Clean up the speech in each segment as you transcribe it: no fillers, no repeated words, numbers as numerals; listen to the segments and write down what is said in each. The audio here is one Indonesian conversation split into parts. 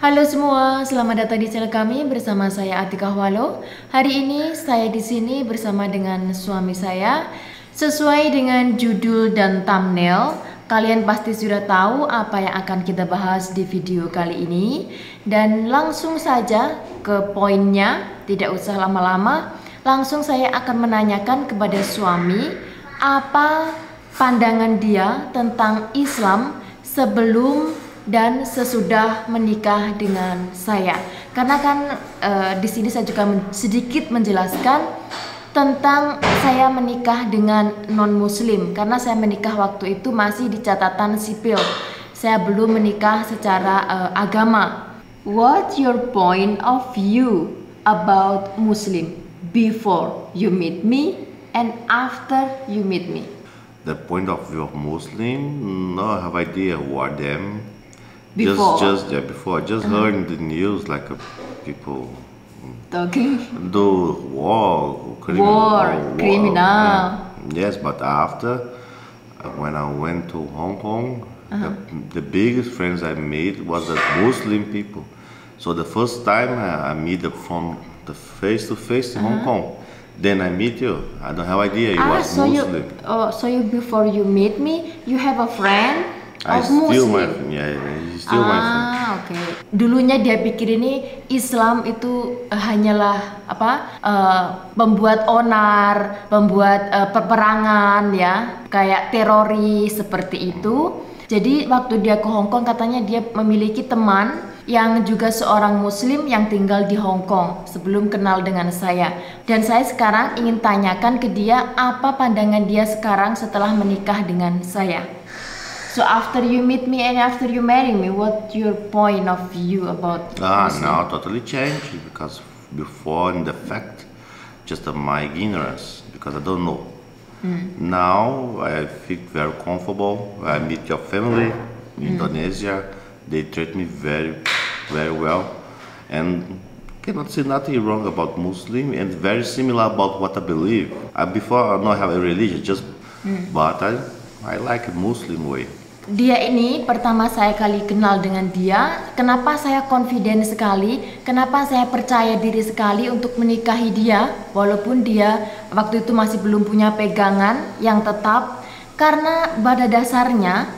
Halo semua, selamat datang di channel kami bersama saya Atika Walo. Hari ini saya di sini bersama dengan suami saya. Sesuai dengan judul dan thumbnail, kalian pasti sudah tahu apa yang akan kita bahas di video kali ini. Dan langsung saja ke poinnya, tidak usah lama-lama. Langsung saya akan menanyakan kepada suami apa pandangan dia tentang Islam sebelum dan sesudah menikah dengan saya. Karena kan di sini saya juga sedikit menjelaskan tentang saya menikah dengan non-muslim, karena saya menikah waktu itu masih di catatan sipil. Saya belum menikah secara agama. What's your point of view about Muslim before you meet me and after you meet me? The point of view of Muslim, no, I have idea who are them. Before. Before I just heard in the news like people Talking do war, criminal. Yes, but after when I went to Hong Kong, the biggest friends I made was the Muslim people. So the first time I meet from the face to face in Hong Kong. Then I meet you. I don't have idea you was Muslim. So you before you meet me, you have a friend of Muslim. He's still my friend. Oke. Dulunya dia pikir ini Islam itu hanyalah membuat onar, membuat peperangan ya, kayak teroris seperti itu. Jadi waktu dia ke Hong Kong katanya dia memiliki teman yang juga seorang Muslim yang tinggal di Hong Kong sebelum kenal dengan saya. Dan saya sekarang ingin tanyakan ke dia apa pandangan dia sekarang setelah menikah dengan saya. So after you meet me and after you marry me, what's your point of view about Muslim? Now totally changed because before in the fact just my ignorance because I don't know. Now I feel very comfortable. I meet your family in Indonesia. They treat me very, very well, and cannot say nothing wrong about Muslim and very similar about what I believe. Before I don't have a religion, but I like a Muslim way. Dia ini pertama saya kali kenal dengan dia. Kenapa saya confident sekali? Kenapa saya percaya diri sekali untuk menikahi dia walaupun dia waktu itu masih belum punya pegangan yang tetap? Karena pada dasarnya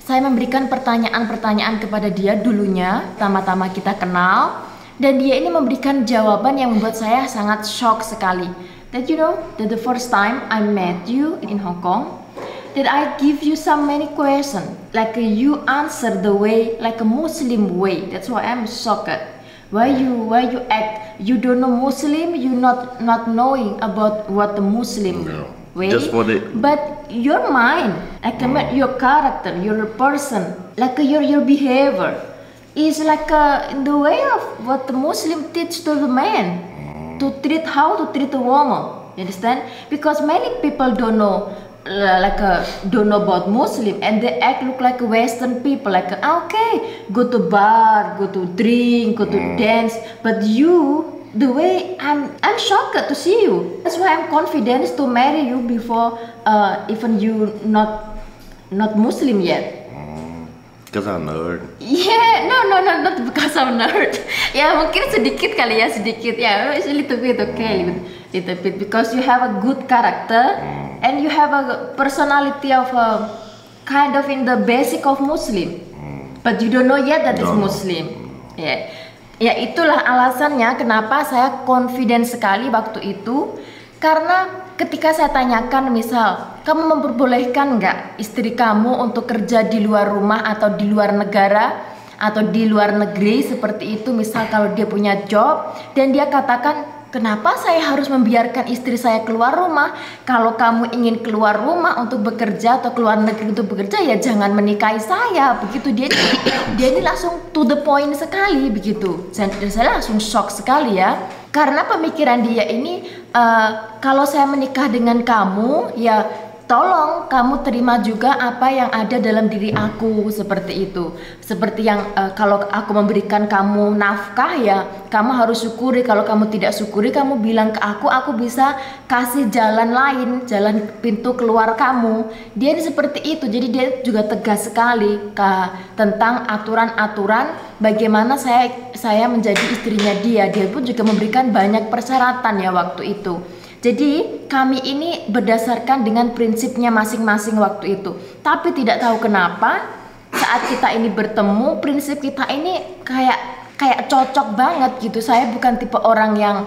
saya memberikan pertanyaan-pertanyaan kepada dia dulunya, pertama-tama kita kenal, dan dia ini memberikan jawaban yang membuat saya sangat shock sekali. That you know, that the first time I met you in Hong Kong, that I give you so many questions, like you answer the way like a Muslim way. That's why I'm shocked. Why you act? You don't know Muslim. You not knowing about what the Muslim way. Just for the. But your mind, like your character, your person, like your behavior, is like in the way of what the Muslim teach to the man to treat how to treat a woman. You understand? Because many people don't know. Don't know about Muslim and they look like Western people, like okay, go to bar, go to drink, go to dance, but you, the way I'm shocked to see you. That's why I'm confident to marry you before even you not Muslim yet. Because I'm nerd. Yeah, no, not because I'm nerd. Ya mungkin sedikit kali ya, sedikit ya, it's a little bit okay, little bit because you have a good character. And you have a personality of a kind of in the basic of Muslim, but you don't know yet that is Muslim. Ya itulah alasannya kenapa saya confident sekali waktu itu. Karena ketika saya tanyakan misal, kamu memperbolehkan nggak istri kamu untuk kerja di luar rumah atau di luar negara atau di luar negeri seperti itu, misal kalau dia punya job dan dia katakan, kenapa saya harus membiarkan istri saya keluar rumah? Kalau kamu ingin keluar rumah untuk bekerja atau keluar negeri untuk bekerja, ya jangan menikahi saya. Begitu dia ini langsung to the point sekali begitu. Saya langsung shock sekali ya. Karena pemikiran dia ini, kalau saya menikah dengan kamu, ya tolong kamu terima juga apa yang ada dalam diri aku, seperti itu. Seperti yang kalau aku memberikan kamu nafkah ya kamu harus syukuri. Kalau kamu tidak syukuri, kamu bilang ke aku bisa kasih jalan lain, jalan pintu keluar kamu. Dia ini seperti itu. Jadi dia juga tegas sekali tentang aturan-aturan bagaimana saya menjadi istrinya dia. Dia pun juga memberikan banyak persyaratan ya waktu itu. Jadi kami ini berdasarkan dengan prinsipnya masing-masing waktu itu. Tapi tidak tahu kenapa saat kita ini bertemu, prinsip kita ini kayak cocok banget gitu. Saya bukan tipe orang yang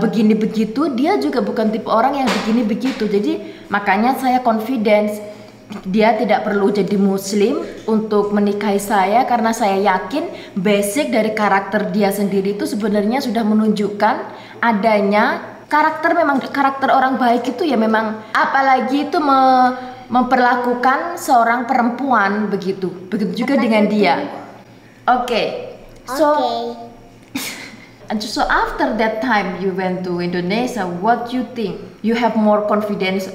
begini begitu, dia juga bukan tipe orang yang begini begitu. Jadi makanya saya confidence dia tidak perlu jadi muslim untuk menikahi saya, karena saya yakin basic dari karakter dia sendiri itu sebenarnya sudah menunjukkan adanya karakter orang baik itu ya memang, apalagi itu memperlakukan seorang perempuan begitu juga dengan dia. Oke. So after that time you went to Indonesia, what you think? You have more confidence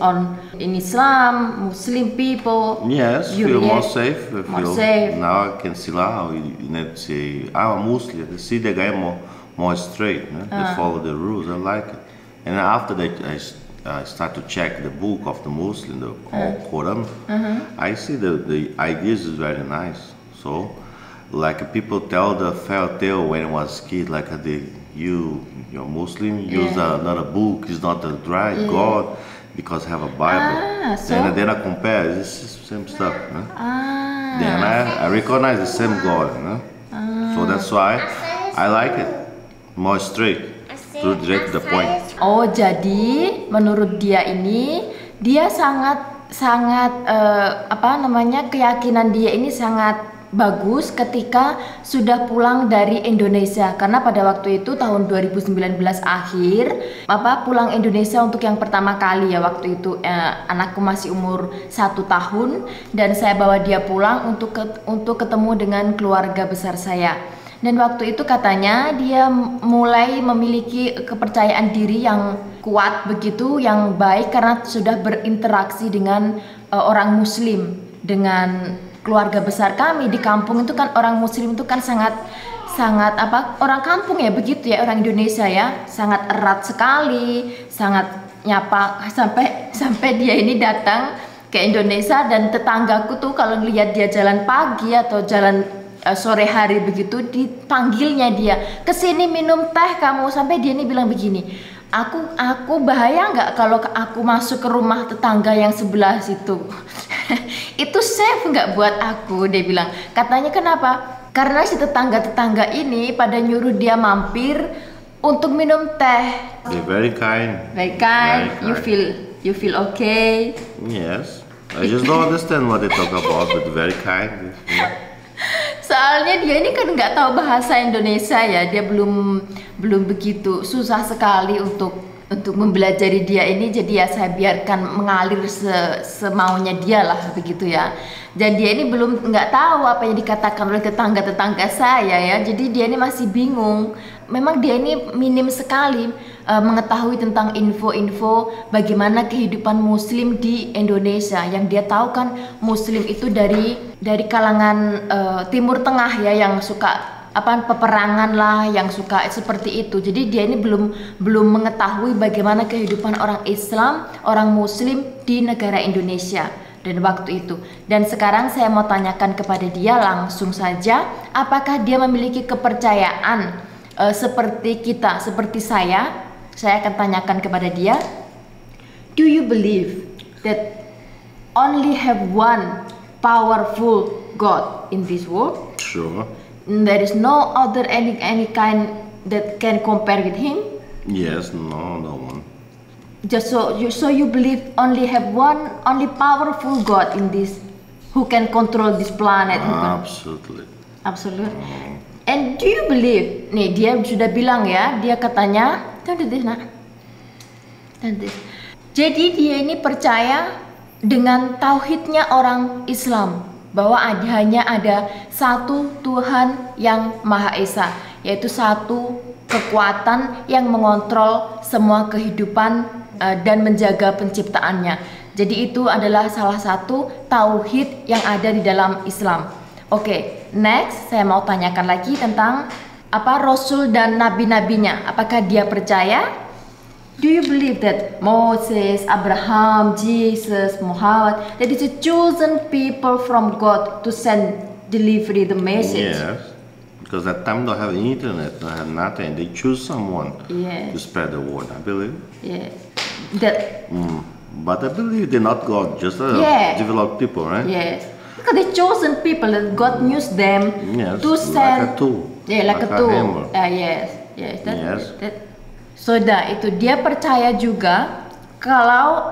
in Islam, Muslim people? Yes, you feel more safe. More safe. Now I can see now. Let's say I'm a Muslim. See the guy more straight. They follow the rules. I like it. And after that, I start to check the book of the Muslim, the Quran. I see the ideas is very nice. So, like people tell the fairy tale when I was a kid, like you're Muslim, use another book, it's not the right God, because have a Bible. And then I compare, this is the same stuff. Then I recognize the same God. So that's why I like it, more straight. Straight to the point. Oh, jadi menurut dia ini dia sangat keyakinan dia ini sangat bagus ketika sudah pulang dari Indonesia, karena pada waktu itu tahun 2019 akhir pulang Indonesia untuk yang pertama kali ya. Waktu itu anakku masih umur 1 tahun dan saya bawa dia pulang untuk ketemu dengan keluarga besar saya. Dan waktu itu katanya dia mulai memiliki kepercayaan diri yang kuat begitu, yang baik, karena sudah berinteraksi dengan orang Muslim, dengan keluarga besar kami di kampung itu kan. Orang Muslim itu kan sangat orang kampung ya begitu ya, orang Indonesia ya, sangat erat sekali, sangat nyapa. Sampai dia ini datang ke Indonesia dan tetanggaku tuh kalau lihat dia jalan pagi atau jalan sore hari begitu, dipanggilnya dia, kesini minum teh kamu. Sampai dia ini bilang begini, aku bahaya nggak kalau aku masuk ke rumah tetangga yang sebelah situ? Itu safe nggak buat aku? Dia bilang. Katanya kenapa? Karena si tetangga ini pada nyuruh dia mampir untuk minum teh. They're very kind. Very kind. You feel okay? Yes. I just don't understand what they talk about, but very kind. Soalnya dia ini kan nggak tahu bahasa Indonesia ya, dia belum begitu, susah sekali untuk mempelajari dia ini. Jadi ya saya biarkan mengalir semaunya dia lah begitu ya. Dan dia ini nggak tahu apa yang dikatakan oleh tetangga saya ya. Jadi dia ini masih bingung. Memang dia ini minim sekali mengetahui tentang info-info bagaimana kehidupan Muslim di Indonesia. Yang dia tahu kan Muslim itu dari kalangan Timur Tengah ya, yang suka peperangan lah, yang suka seperti itu. Jadi dia ini belum mengetahui bagaimana kehidupan orang Islam, orang Muslim di negara Indonesia dan waktu itu. Dan sekarang saya mau tanyakan kepada dia langsung saja, apakah dia memiliki kepercayaan seperti kita, seperti saya? Saya akan tanyakan kepada dia, do you believe that only have one powerful God in this world? Sure. There is no other any kind that can compare with him? Yes, no one. Just so you believe only have one, only powerful God in this, who can control this planet? Absolutely. Absolutely. And do you believe? Nih dia sudah bilang ya, dia katanya, jadi dia ini percaya dengan tauhidnya orang Islam, bahwa hanya ada satu Tuhan yang Maha Esa, yaitu satu kekuatan yang mengontrol semua kehidupan dan menjaga penciptaannya. Jadi itu adalah salah satu tauhid yang ada di dalam Islam. Oke, next saya mau tanyakan lagi tentang apa Rasul dan nabi-nabinya. Apakah dia percaya? Do you believe that Moses, Abraham, Jesus, Muhammad, that is a chosen people from God to send delivery the message? Yes. Because that time don't have internet, don't have nothing. They choose someone to spread the word, I believe. Yeah. That But I believe they're not God, just developed people, right? yes. Because they chosen people that God used them Yes, to send. like a tool. Yeah, like a tool. hammer. Yes. Yes. Sudah itu dia percaya juga kalau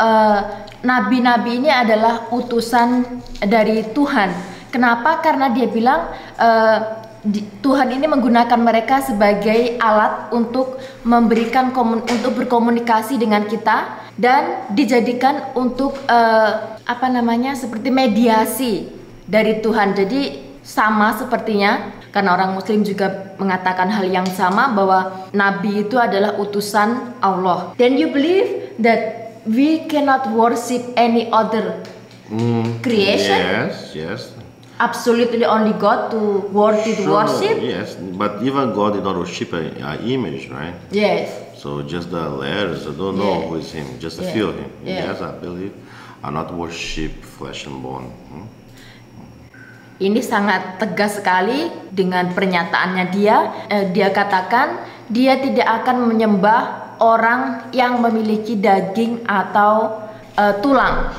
nabi-nabi ini adalah utusan dari Tuhan. Kenapa? Karena dia bilang Tuhan ini menggunakan mereka sebagai alat untuk memberikan untuk berkomunikasi dengan kita dan dijadikan untuk seperti mediasi dari Tuhan. Jadi sama sepertinya karena orang Muslim juga mengatakan hal yang sama bahwa nabi itu adalah utusan Allah. Then you believe that we cannot worship any other creation? Yes. Absolutely only God to worthy to worship? Yes, but even God did not worship an image, right? Yes. So just the letters, I don't know who is him, just to feel him. Yeah. Yes, I believe. I not worship flesh and bone. Ini sangat tegas sekali dengan pernyataannya dia. Dia katakan dia tidak akan menyembah orang yang memiliki daging atau tulang.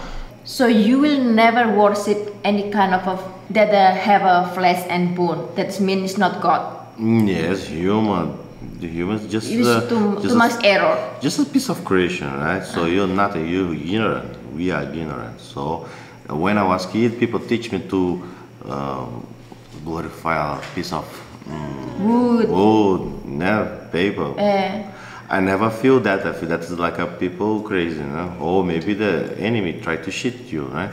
So you will never worship any kind of that have a flesh and bone. That means not God. Yes, human. The humans just It is too much error. Just a piece of creation, right? So you're nothing. You're ignorant. We are ignorant. So when I was kid, people teach me to glorify a piece of wood, paper. I never feel that. I feel that's like a people crazy, or maybe the enemy tried to cheat you, right?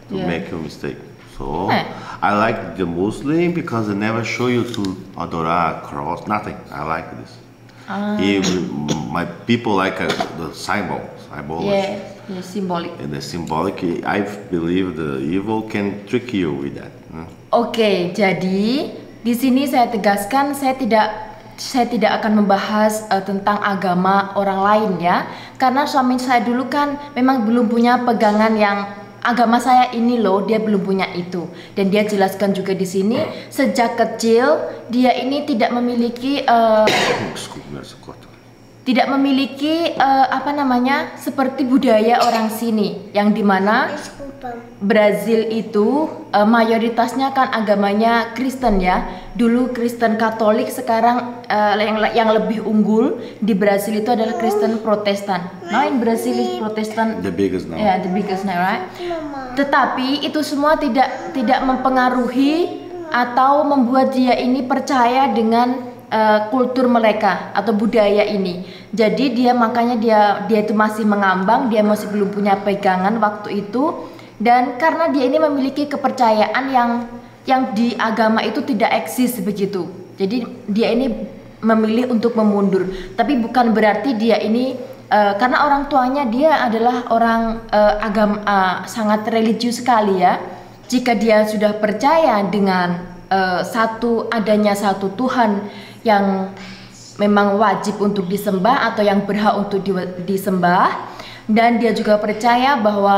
To make you mistake. So I like the Muslim because they never show you to adore a cross, nothing. I like this. My people like the symbology. Yeah, symbolic. And the symbolic, I believe the evil can trick you with that. Oke, jadi di sini saya tegaskan saya tidak akan membahas tentang agama orang lain ya, karena suami saya dulu kan memang belum punya pegangan yang agama saya ini loh, dia belum punya itu. Dan dia jelaskan juga di sini sejak kecil dia ini tidak memiliki seperti budaya orang sini yang dimana Brazil itu mayoritasnya kan agamanya Kristen ya. Dulu Kristen Katolik, sekarang yang lebih unggul di Brazil itu adalah Kristen Protestan. Now in Brazil is Protestant the biggest now. Yeah, the biggest now, right? Tetapi itu semua tidak mempengaruhi atau membuat dia ini percaya dengan kultur mereka atau budaya ini. Jadi makanya dia itu masih mengambang, dia masih belum punya pegangan waktu itu. Dan karena dia ini memiliki kepercayaan yang di agama itu tidak eksis begitu. Jadi dia ini memilih untuk memundur. Tapi bukan berarti dia ini karena orang tuanya dia adalah orang sangat religius sekali ya. Jika dia sudah percaya dengan adanya satu Tuhan yang memang wajib untuk disembah atau yang berhak untuk disembah, dan dia juga percaya bahwa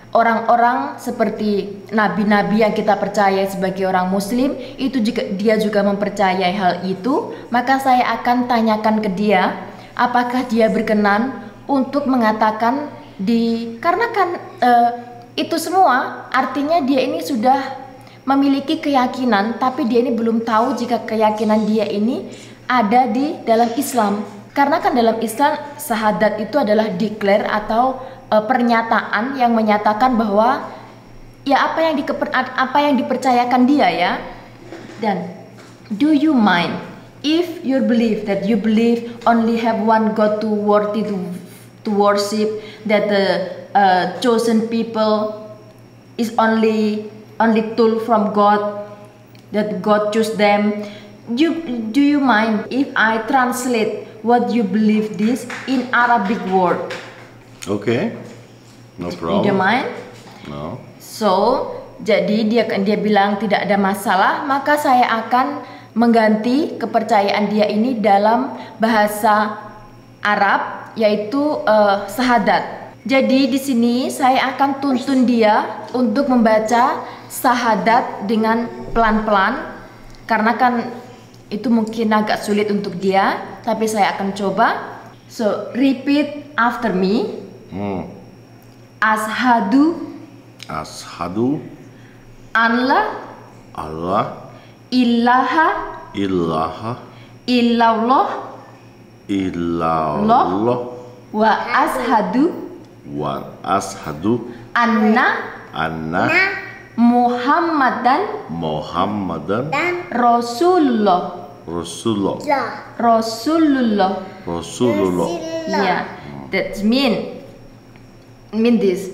orang-orang seperti nabi-nabi yang kita percaya sebagai orang Muslim itu juga dia juga mempercayai hal itu, maka saya akan tanyakan ke dia apakah dia berkenan untuk mengatakan karena kan itu semua artinya dia ini sudah memiliki keyakinan, tapi dia ini belum tahu jika keyakinan dia ini ada di dalam Islam. Karena kan dalam Islam syahadat itu adalah declare atau pernyataan yang menyatakan bahwa ya apa yang dipercayakan dia ya. Dan do you mind if you believe only have one God to worthy to worship, that the chosen people is only tool from God, that God choose them? Do you mind if I translate what you believe this in Arabic word? Okay. No You don't problem. mind? No. So, jadi dia bilang tidak ada masalah, maka saya akan mengganti kepercayaan dia ini dalam bahasa Arab, yaitu syahadat. Jadi di sini saya akan tuntun dia untuk membaca syahadat dengan pelan-pelan, karena kan itu mungkin agak sulit untuk dia, tapi saya akan coba. So, repeat after me. Ashadu Ashadu Allah Allah ilaha ilaha illallah illallah wa ashadu wa ashadu anna anna Muhammadan Muhammadan Rasulullah. Rasulullah. Rasulullah. Rasulullah. Yeah, that mean this.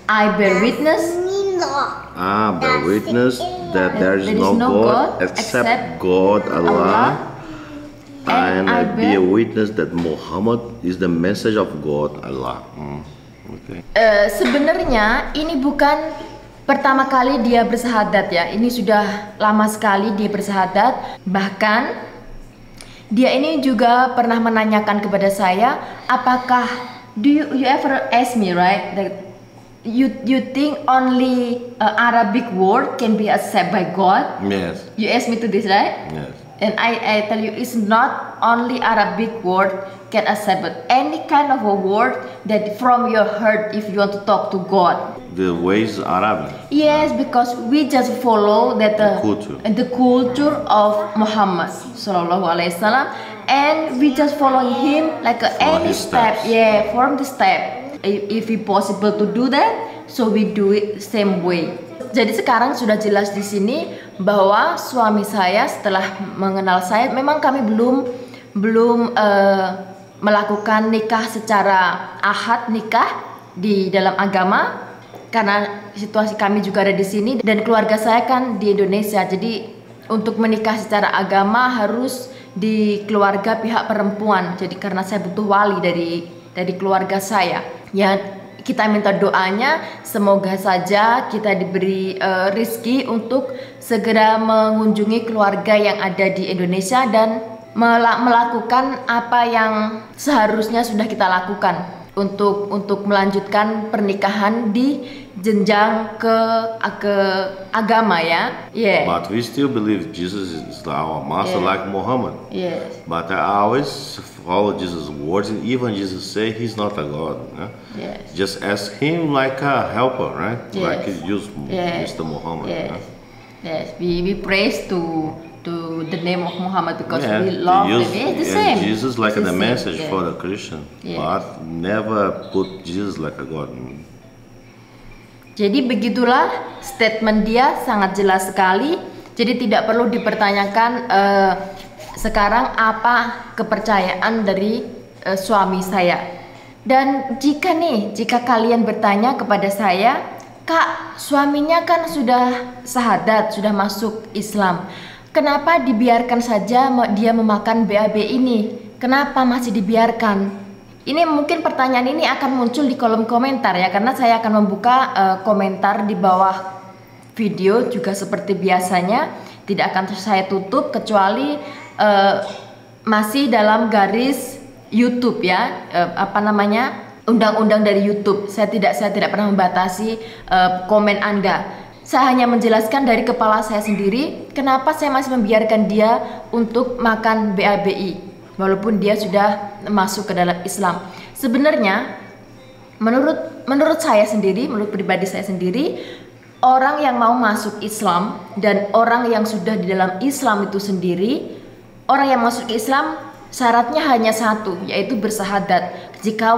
I bear witness I bear witness that there is no God except God Allah, and I be a witness that Muhammad is the message of God Allah. Okay. Sebenarnya ini bukan pertama kali dia bersahadat ya. Ini sudah lama sekali dia bersahadat. Bahkan dia ini juga pernah menanyakan kepada saya, apakah you ever ask me, right, that you think only Arabic word can be accepted by God? Yes. You asked me to this, right? Yes. And I tell you, it's not only Arabic word can accept, but any kind of a word that from your heart, if you want to talk to God. The ways Arabic. Yes, because we just follow that the culture of Muhammad Sallallahu Alaihi Wasallam, and we just follow him like any step. Yeah, from the step. If it possible to do that, so we do it same way. Jadi sekarang sudah jelas di sini bahwa suami saya setelah mengenal saya, memang kami belum melakukan nikah secara ahad nikah di dalam agama, karena situasi kami juga ada di sini dan keluarga saya kan di Indonesia. Jadi untuk menikah secara agama harus di keluarga pihak perempuan. Jadi karena saya butuh wali dari keluarga saya. Ya, kita minta doanya semoga saja kita diberi rezeki untuk segera mengunjungi keluarga yang ada di Indonesia dan melakukan apa yang seharusnya sudah kita lakukan untuk melanjutkan pernikahan di jenjang ke agama ya. Yeah. But we still believe Jesus is our master, like Muhammad. Yes. But I always follow Jesus' words, and even Jesus say he's not a God. Yes. Just ask him like a helper, right? Yes. Like he used Yes. Mr. Muhammad. Yes. Yes. We praise to the name of Muhammad because Yeah, we love they him. use It's the same. Jesus like It's the the same, message yeah. for the Christian, Yes. but never put Jesus like a God. Jadi begitulah statement dia sangat jelas sekali. Jadi tidak perlu dipertanyakan sekarang apa kepercayaan dari suami saya. Dan jika kalian bertanya kepada saya, Kak, suaminya kan sudah syahadat, sudah masuk Islam. Kenapa dibiarkan saja dia memakan BAB ini? Kenapa masih dibiarkan? Ini mungkin pertanyaan ini akan muncul di kolom komentar ya, karena saya akan membuka komentar di bawah video juga seperti biasanya. Tidak akan saya tutup kecuali masih dalam garis YouTube ya, undang-undang dari YouTube. Saya tidak pernah membatasi komen Anda. Saya hanya menjelaskan dari kepala saya sendiri kenapa saya masih membiarkan dia untuk makan BABI walaupun dia sudah masuk ke dalam Islam. Sebenarnya menurut saya sendiri, menurut pribadi saya sendiri, orang yang mau masuk Islam dan orang yang sudah di dalam Islam itu sendiri, orang yang masuk Islam syaratnya hanya satu, yaitu bersahadat. Jika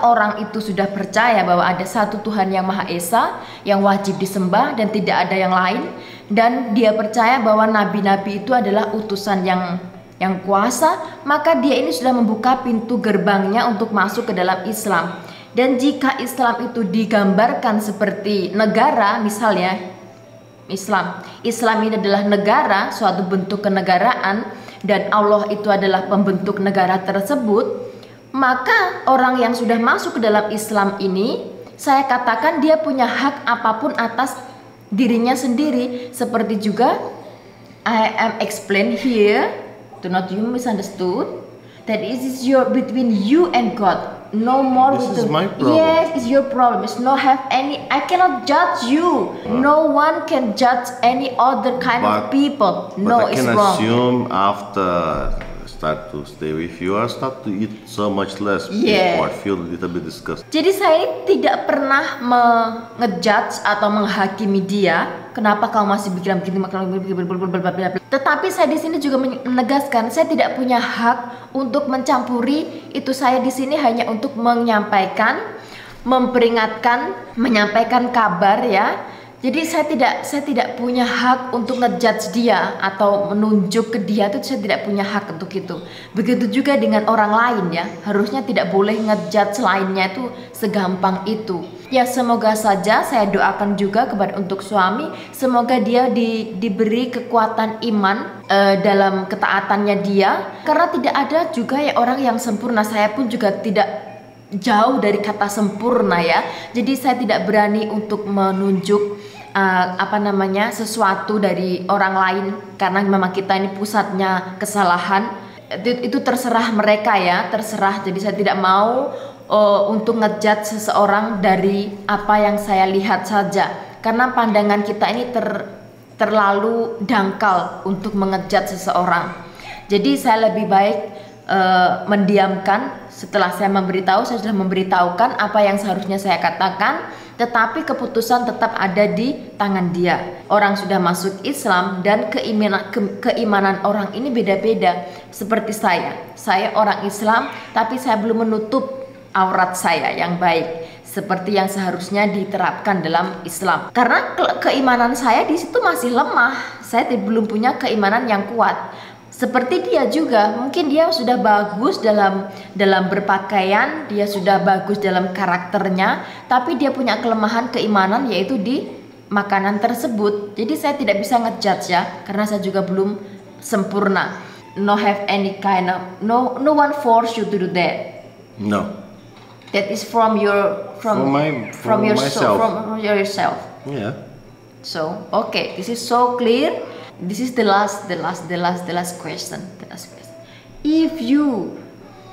orang itu sudah percaya bahwa ada satu Tuhan yang Maha Esa yang wajib disembah dan tidak ada yang lain, dan dia percaya bahwa nabi-nabi itu adalah utusan yang kuasa, maka dia ini sudah membuka pintu gerbangnya untuk masuk ke dalam Islam. Dan jika Islam itu digambarkan seperti negara, misalnya Islam ini adalah negara, suatu bentuk kenegaraan, dan Allah itu adalah pembentuk negara tersebut, maka orang yang sudah masuk ke dalam Islam ini, saya katakan dia punya hak apapun atas dirinya sendiri. Seperti juga I am explain here, do not you misunderstood, that it is your between you and God. No more This with is my problem. Yes, it's your problem. It's not have any. I cannot judge you. No one can judge any other kind of people. No, But I it's can wrong. assume after start to stay with you, I start to eat so much less Yeah. before I feel a little bit disgusted. Jadi saya ini tidak pernah ngejudge atau menghakimi dia. Kenapa kau masih bikin begini? Tetapi saya di sini juga menegaskan saya tidak punya hak untuk mencampuri itu. Saya di sini hanya untuk menyampaikan, memperingatkan, menyampaikan kabar ya. Jadi saya tidak punya hak untuk ngejudge dia atau menunjuk ke dia, itu saya tidak punya hak untuk itu. Begitu juga dengan orang lain ya, harusnya tidak boleh ngejudge lainnya itu segampang itu. Ya semoga saja saya doakan juga kepada untuk suami, semoga dia diberi kekuatan iman dalam ketaatannya dia, karena tidak ada juga ya orang yang sempurna. Saya pun juga tidak jauh dari kata sempurna ya. Jadi saya tidak berani untuk menunjuk sesuatu dari orang lain, karena memang kita ini pusatnya kesalahan. Itu terserah mereka ya, terserah. Jadi saya tidak mau untuk ngejudge seseorang dari apa yang saya lihat saja, karena pandangan kita ini terlalu dangkal untuk mengejudge seseorang. Jadi saya lebih baik mendiamkan. Setelah saya memberitahu, saya sudah memberitahukan apa yang seharusnya saya katakan, tetapi keputusan tetap ada di tangan dia. Orang sudah masuk Islam dan keimanan orang ini beda-beda. Seperti saya orang Islam, tapi saya belum menutup aurat saya yang baik seperti yang seharusnya diterapkan dalam Islam. Karena keimanan saya di situ masih lemah. Saya belum punya keimanan yang kuat. Seperti dia juga, mungkin dia sudah bagus dalam berpakaian, dia sudah bagus dalam karakternya, tapi dia punya kelemahan keimanan yaitu di makanan tersebut. Jadi saya tidak bisa ngejudge ya, karena saya juga belum sempurna. No have any kind of no one force you to do that. No. That is from yourself. Yeah. So okay, this is so clear. This is the last question. If you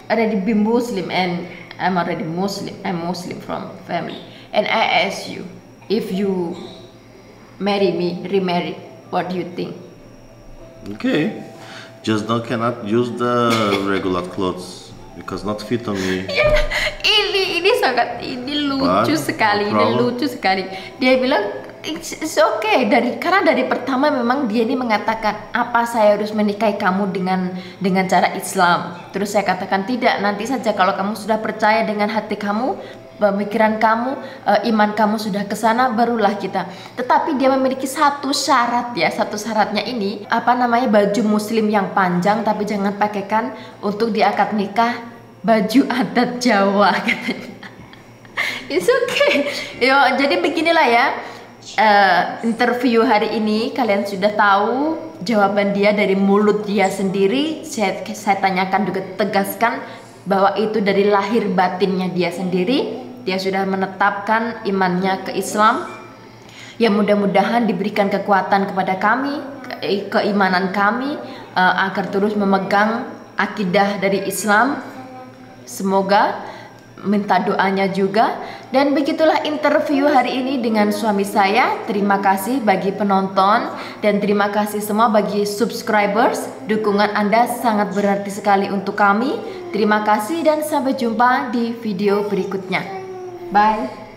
already be Muslim and I'm already Muslim, I'm Muslim from family, and I ask you, if you remarry, what do you think? Okay. Just cannot use the regular clothes because not fit on me. ini lucu sekali. Dia bilang it's okay, karena dari pertama memang dia ini mengatakan, apa saya harus menikahi kamu dengan cara Islam. Terus saya katakan tidak, nanti saja kalau kamu sudah percaya dengan hati kamu, pemikiran kamu, iman kamu sudah ke sana, barulah kita. Tetapi dia memiliki satu syarat ya, satu syaratnya ini baju muslim yang panjang, tapi jangan pakaikan untuk di akad nikah baju adat Jawa katanya. It's okay. Jadi beginilah ya. Interview hari ini kalian sudah tahu jawaban dia dari mulut dia sendiri. Saya tanyakan juga, tegaskan bahwa itu dari lahir batinnya dia sendiri. Dia sudah menetapkan imannya ke Islam. Ya mudah-mudahan diberikan kekuatan kepada kami, keimanan kami, agar terus memegang akidah dari Islam. Semoga, minta doanya juga. Dan begitulah interview hari ini dengan suami saya. Terima kasih bagi penonton dan terima kasih semua bagi subscribers. Dukungan Anda sangat berarti sekali untuk kami. Terima kasih dan sampai jumpa di video berikutnya. Bye.